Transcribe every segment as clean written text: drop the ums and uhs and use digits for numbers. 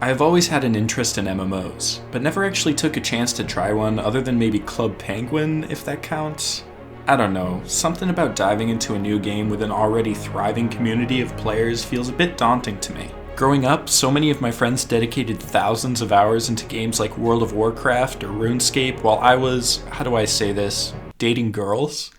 I have always had an interest in MMOs, but never actually took a chance to try one other than maybe Club Penguin, if that counts. I don't know, something about diving into a new game with an already thriving community of players feels a bit daunting to me. Growing up, so many of my friends dedicated thousands of hours into games like World of Warcraft or RuneScape while I was, how do I say this, dating girls?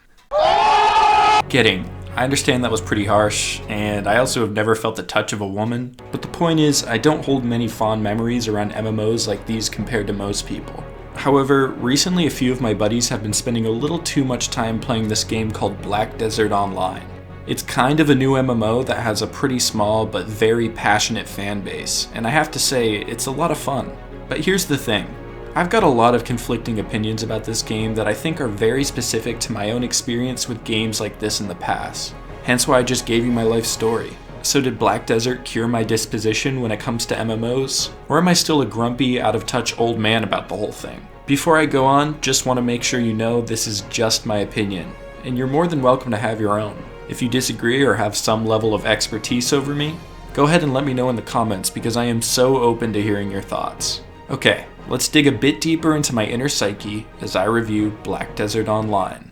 Kidding. I understand that was pretty harsh, and I also have never felt the touch of a woman, but the point is, I don't hold many fond memories around MMOs like these compared to most people. However, recently a few of my buddies have been spending a little too much time playing this game called Black Desert Online. It's kind of a new MMO that has a pretty small but very passionate fan base, and I have to say, it's a lot of fun. But here's the thing. I've got a lot of conflicting opinions about this game that I think are very specific to my own experience with games like this in the past. Hence why I just gave you my life story. So did Black Desert cure my disposition when it comes to MMOs? Or am I still a grumpy, out of touch old man about the whole thing? Before I go on, just want to make sure you know this is just my opinion, and you're more than welcome to have your own. If you disagree or have some level of expertise over me, go ahead and let me know in the comments because I am so open to hearing your thoughts. Okay, let's dig a bit deeper into my inner psyche as I review Black Desert Online.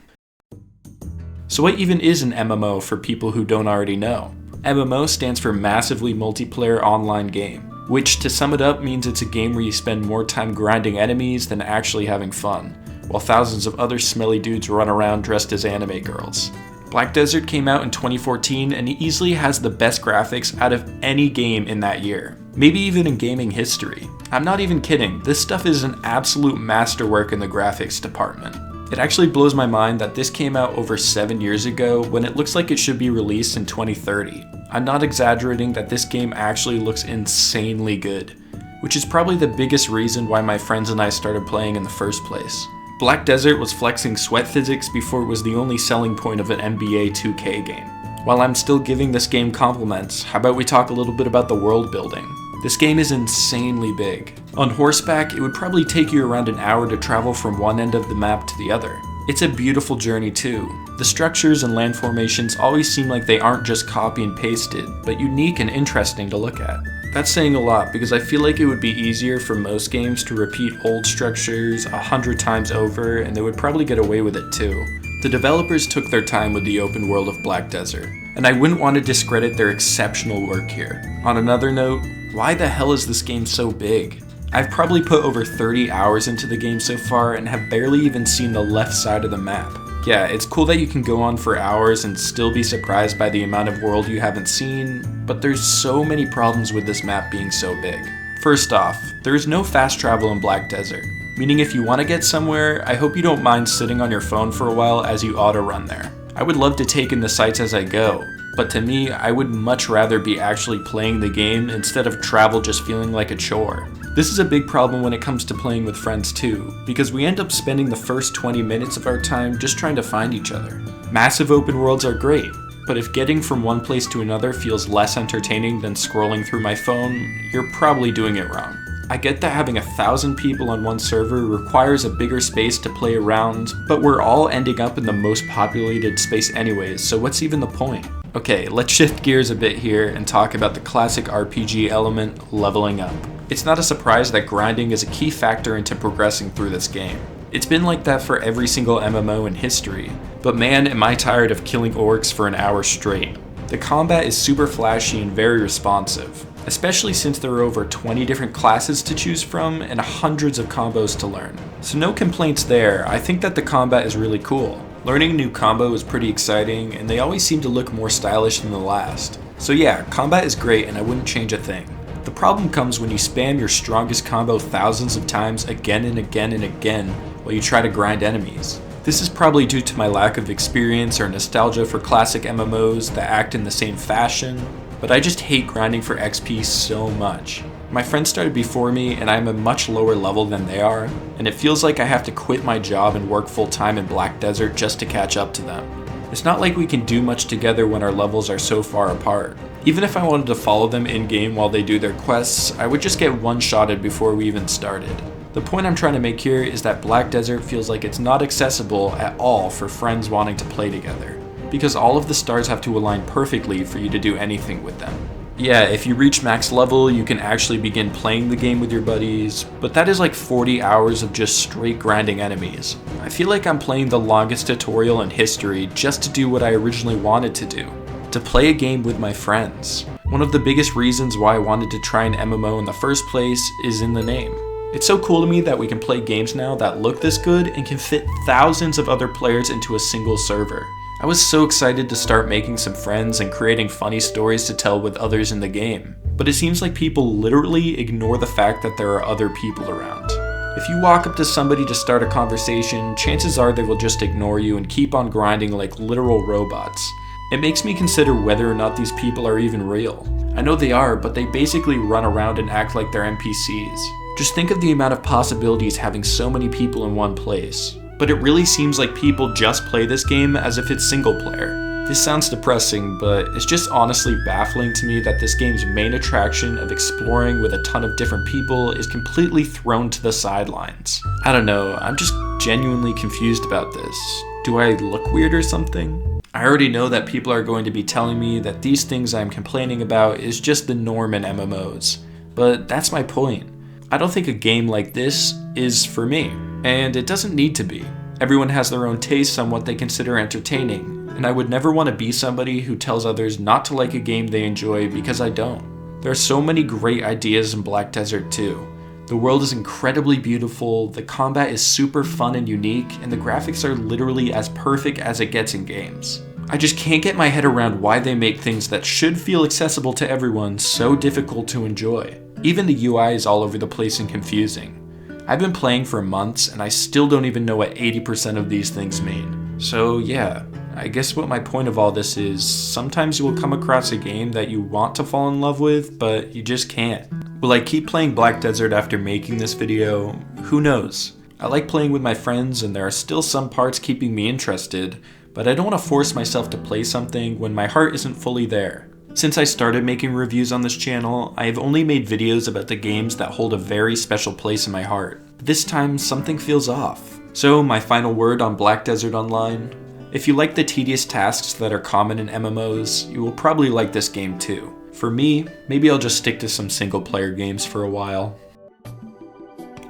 So what even is an MMO for people who don't already know? MMO stands for Massively Multiplayer Online Game, which to sum it up means it's a game where you spend more time grinding enemies than actually having fun, while thousands of other smelly dudes run around dressed as anime girls. Black Desert came out in 2014 and easily has the best graphics out of any game in that year. Maybe even in gaming history. I'm not even kidding, this stuff is an absolute masterwork in the graphics department. It actually blows my mind that this came out over 7 years ago when it looks like it should be released in 2030. I'm not exaggerating that this game actually looks insanely good, which is probably the biggest reason why my friends and I started playing in the first place. Black Desert was flexing sweat physics before it was the only selling point of an NBA 2K game. While I'm still giving this game compliments, how about we talk a little bit about the world building? This game is insanely big. On horseback, it would probably take you around an hour to travel from one end of the map to the other. It's a beautiful journey too. The structures and land formations always seem like they aren't just copy and pasted, but unique and interesting to look at. That's saying a lot because I feel like it would be easier for most games to repeat old structures 100 times over, and they would probably get away with it too. The developers took their time with the open world of Black Desert, and I wouldn't want to discredit their exceptional work here. On another note, why the hell is this game so big? I've probably put over 30 hours into the game so far and have barely even seen the left side of the map. Yeah, it's cool that you can go on for hours and still be surprised by the amount of world you haven't seen, but there's so many problems with this map being so big. First off, there is no fast travel in Black Desert, meaning if you want to get somewhere, I hope you don't mind sitting on your phone for a while as you auto-run there. I would love to take in the sights as I go, but to me, I would much rather be actually playing the game instead of travel just feeling like a chore. This is a big problem when it comes to playing with friends too, because we end up spending the first 20 minutes of our time just trying to find each other. Massive open worlds are great, but if getting from one place to another feels less entertaining than scrolling through my phone, you're probably doing it wrong. I get that having 1,000 people on one server requires a bigger space to play around, but we're all ending up in the most populated space anyways, so what's even the point? Okay, let's shift gears a bit here and talk about the classic RPG element, leveling up. It's not a surprise that grinding is a key factor into progressing through this game. It's been like that for every single MMO in history, but man am I tired of killing orcs for an hour straight. The combat is super flashy and very responsive, especially since there are over 20 different classes to choose from and hundreds of combos to learn. So no complaints there, I think that the combat is really cool. Learning a new combo is pretty exciting, and they always seem to look more stylish than the last. So yeah, combat is great and I wouldn't change a thing. The problem comes when you spam your strongest combo thousands of times again and again and again while you try to grind enemies. This is probably due to my lack of experience or nostalgia for classic MMOs that act in the same fashion, but I just hate grinding for XP so much. My friends started before me and I'm a much lower level than they are, and it feels like I have to quit my job and work full time in Black Desert just to catch up to them. It's not like we can do much together when our levels are so far apart. Even if I wanted to follow them in-game while they do their quests, I would just get one-shotted before we even started. The point I'm trying to make here is that Black Desert feels like it's not accessible at all for friends wanting to play together, because all of the stars have to align perfectly for you to do anything with them. Yeah, if you reach max level, you can actually begin playing the game with your buddies, but that is like 40 hours of just straight grinding enemies. I feel like I'm playing the longest tutorial in history just to do what I originally wanted to do, to play a game with my friends. One of the biggest reasons why I wanted to try an MMO in the first place is in the name. It's so cool to me that we can play games now that look this good and can fit thousands of other players into a single server. I was so excited to start making some friends and creating funny stories to tell with others in the game, but it seems like people literally ignore the fact that there are other people around. If you walk up to somebody to start a conversation, chances are they will just ignore you and keep on grinding like literal robots. It makes me consider whether or not these people are even real. I know they are, but they basically run around and act like they're NPCs. Just think of the amount of possibilities having so many people in one place. But it really seems like people just play this game as if it's single player. This sounds depressing, but it's just honestly baffling to me that this game's main attraction of exploring with a ton of different people is completely thrown to the sidelines. I don't know, I'm just genuinely confused about this. Do I look weird or something? I already know that people are going to be telling me that these things I'm complaining about is just the norm in MMOs, but that's my point. I don't think a game like this is for me, and it doesn't need to be. Everyone has their own tastes on what they consider entertaining, and I would never want to be somebody who tells others not to like a game they enjoy because I don't. There are so many great ideas in Black Desert too. The world is incredibly beautiful, the combat is super fun and unique, and the graphics are literally as perfect as it gets in games. I just can't get my head around why they make things that should feel accessible to everyone so difficult to enjoy. Even the UI is all over the place and confusing. I've been playing for months and I still don't even know what 80% of these things mean. So yeah, I guess what my point of all this is, sometimes you will come across a game that you want to fall in love with, but you just can't. Will I keep playing Black Desert after making this video? Who knows? I like playing with my friends and there are still some parts keeping me interested, but I don't want to force myself to play something when my heart isn't fully there. Since I started making reviews on this channel, I have only made videos about the games that hold a very special place in my heart. But this time, something feels off. So my final word on Black Desert Online: if you like the tedious tasks that are common in MMOs, you will probably like this game too. For me, maybe I'll just stick to some single player games for a while.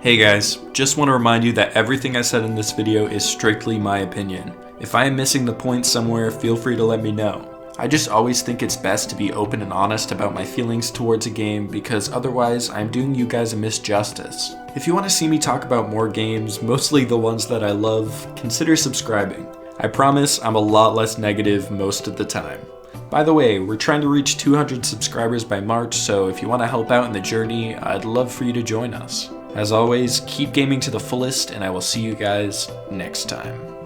Hey guys, just want to remind you that everything I said in this video is strictly my opinion. If I am missing the point somewhere, feel free to let me know. I just always think it's best to be open and honest about my feelings towards a game because otherwise I'm doing you guys a misjustice. If you want to see me talk about more games, mostly the ones that I love, consider subscribing. I promise I'm a lot less negative most of the time. By the way, we're trying to reach 200 subscribers by March, so if you want to help out in the journey, I'd love for you to join us. As always, keep gaming to the fullest, and I will see you guys next time.